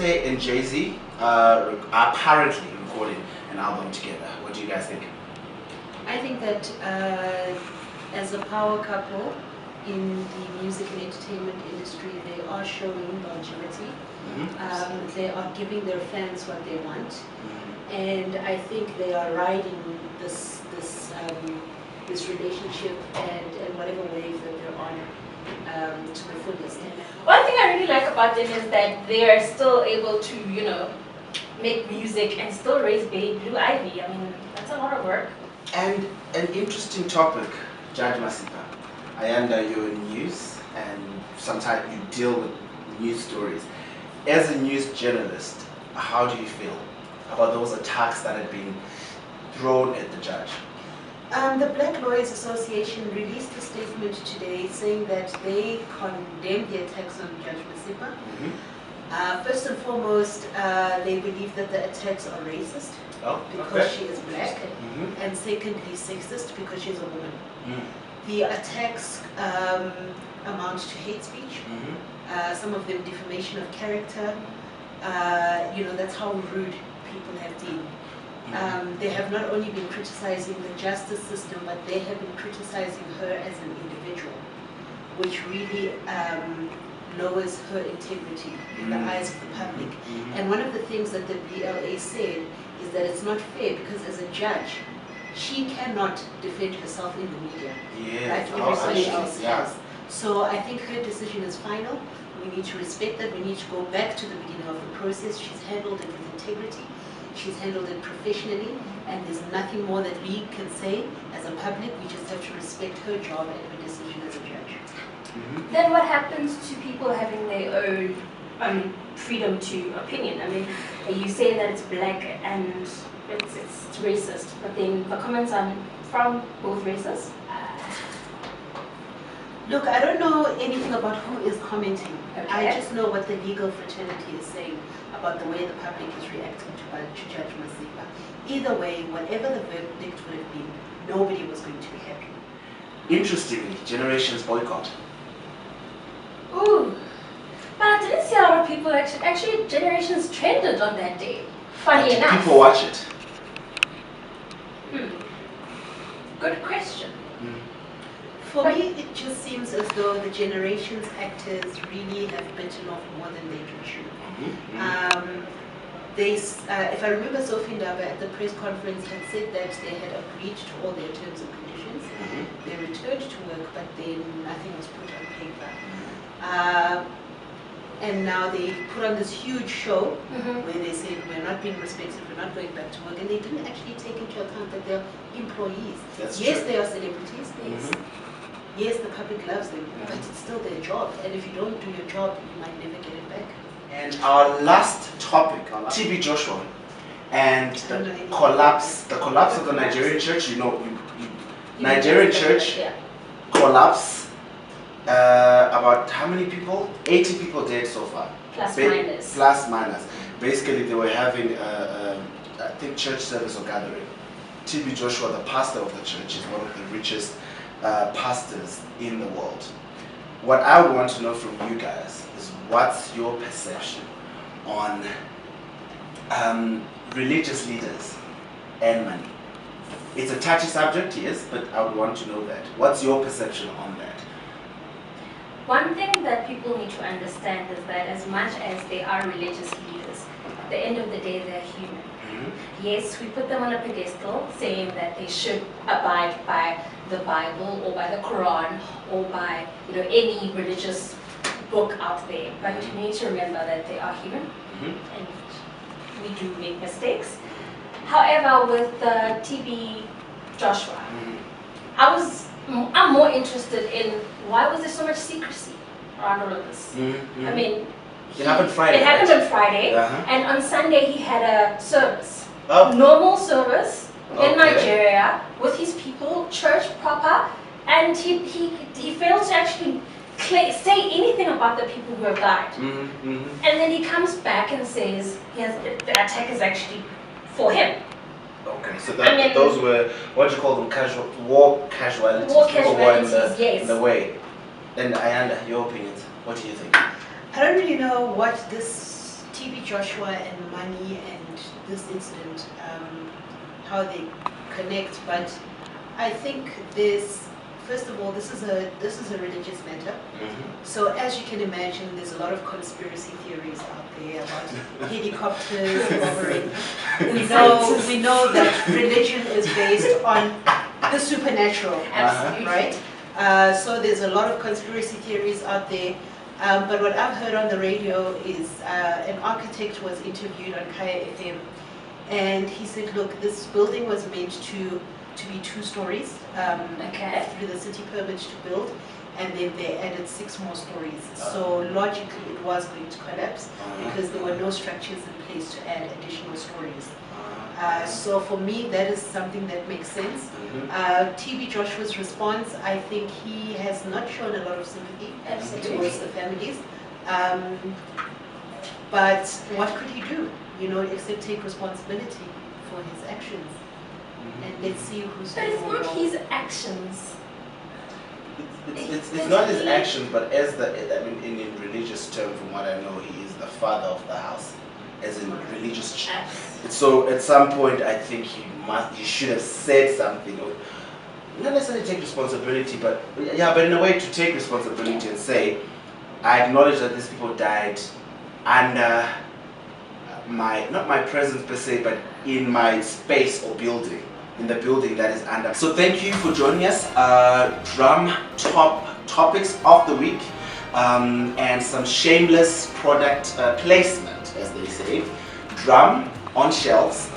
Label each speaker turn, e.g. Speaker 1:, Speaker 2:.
Speaker 1: Beyonce and Jay Z are apparently recording an album together. What do you guys think?
Speaker 2: I think that as a power couple in the music and entertainment industry, they are showing longevity. They are giving their fans what they want, and I think they are riding this relationship and whatever wave that they're on to the fullest.
Speaker 3: One thing I really like about them is that they are still able to, you know, make music and still raise Blue Ivy. I mean, that's a lot of work.
Speaker 1: And an interesting topic, Judge Masipa. I understand you're in news and sometimes you deal with news stories. As a news journalist, how do you feel about those attacks that have been thrown at the judge?
Speaker 2: The Black Lawyers Association released a statement today saying that they condemn the attacks on Judge Masipa. First and foremost, they believe that the attacks are racist because she is black, and secondly sexist because she's a woman. The attacks amount to hate speech, some of them defamation of character. You know, that's how rude people have been. They have not only been criticizing the justice system, but they have been criticizing her as an individual, which really lowers her integrity in the eyes of the public. And one of the things that the BLA said is that it's not fair because as a judge, she cannot defend herself in the media, like everybody else has. So I think her decision is final. We need to respect that. We need to go back to the beginning of the process. She's handled it with integrity. She's handled it professionally, and there's nothing more that we can say as a public. We just have to respect her job and her decision as a judge.
Speaker 3: Then what happens to people having their own freedom to opinion? I mean, you say that it's black and it's racist, but then the comments are from both races.
Speaker 2: Look, I don't know anything about who is commenting.
Speaker 3: Okay.
Speaker 2: I just know what the legal fraternity is saying about the way the public is reacting to Judge Masipa. Either way, whatever the verdict would have been, nobody was going to be happy.
Speaker 1: Interestingly, Generations boycott.
Speaker 3: Ooh, but I didn't see a lot of people actually Generations trended on that day. Funny enough.
Speaker 1: People watch it.
Speaker 3: Good question.
Speaker 2: For me, it just seems as though the Generations actors really have bitten off more than they can chew. If I remember, Sophie Ndaba at the press conference had said that they had agreed to all their terms and conditions. They returned to work, but then nothing was put on paper. And now they put on this huge show where they said we're not being respected, we're not going back to work, and they didn't actually take into account that they're employees. Yes, they are celebrities. Yes, the public loves them, but it's still their job. And if you don't do your job, you might never get it back.
Speaker 1: And our last topic, TB Joshua, and the collapse of the Nigerian church. You know, Nigerian church collapse. About how many people? 80 people dead so far.
Speaker 3: Plus minus.
Speaker 1: Plus minus. Basically, they were having, I think, church service or gathering. TB Joshua, the pastor of the church, is one of the richest pastors in the world. What I would want to know from you guys is what's your perception on religious leaders and money? It's a touchy subject, yes, but I would want to know that. What's your perception on that?
Speaker 3: One thing that people need to understand is that as much as they are religious leaders, at the end of the day, they're human. Yes, we put them on a pedestal saying that they should abide by the Bible or by the Quran or by any religious book out there. But you need to remember that they are human and we do make mistakes. However, with TB Joshua, I'm more interested in why was there so much secrecy around all of this. I mean,
Speaker 1: it happened Friday.
Speaker 3: It happened on Friday, and on Sunday he had a service, normal service in Nigeria with his people, church proper, and he failed to actually say anything about the people who have died. And then he comes back and says the attack is actually for him.
Speaker 1: Okay, so those were, what do you call them, war casualties?
Speaker 3: War casualties, yes.
Speaker 1: In the way. And Ayanda, your opinions, what do you think?
Speaker 2: I don't really know what this TB Joshua and money and this incident, how they connect, but I think first of all, this is a religious matter. So as you can imagine, there's a lot of conspiracy theories out there about helicopters hovering. We know that religion is based on the supernatural, right? So there's a lot of conspiracy theories out there. But what I've heard on the radio is an architect was interviewed on Kaya FM, and he said, look, this building was meant to be 2 stories through the city permit to build, and then they added 6 more stories. So logically it was going to collapse because there were no structures in place to add additional stories. So for me, that is something that makes sense. TB Joshua's response, I think he has not shown a lot of sympathy towards the families. But what could he do? Except take responsibility for his actions. And let's see who's
Speaker 3: But it's not his actions.
Speaker 1: It's not his actions, but in religious terms, from what I know, he is the father of the house, as in religious. So at some point, I think he should have said something, or not necessarily take responsibility, but in a way to take responsibility and say, I acknowledge that these people died under not my presence per se, but in my space or building. In the building that is under. So thank you for joining us. Drum topics of the week, and some shameless product placement, as they say. Drum on shelves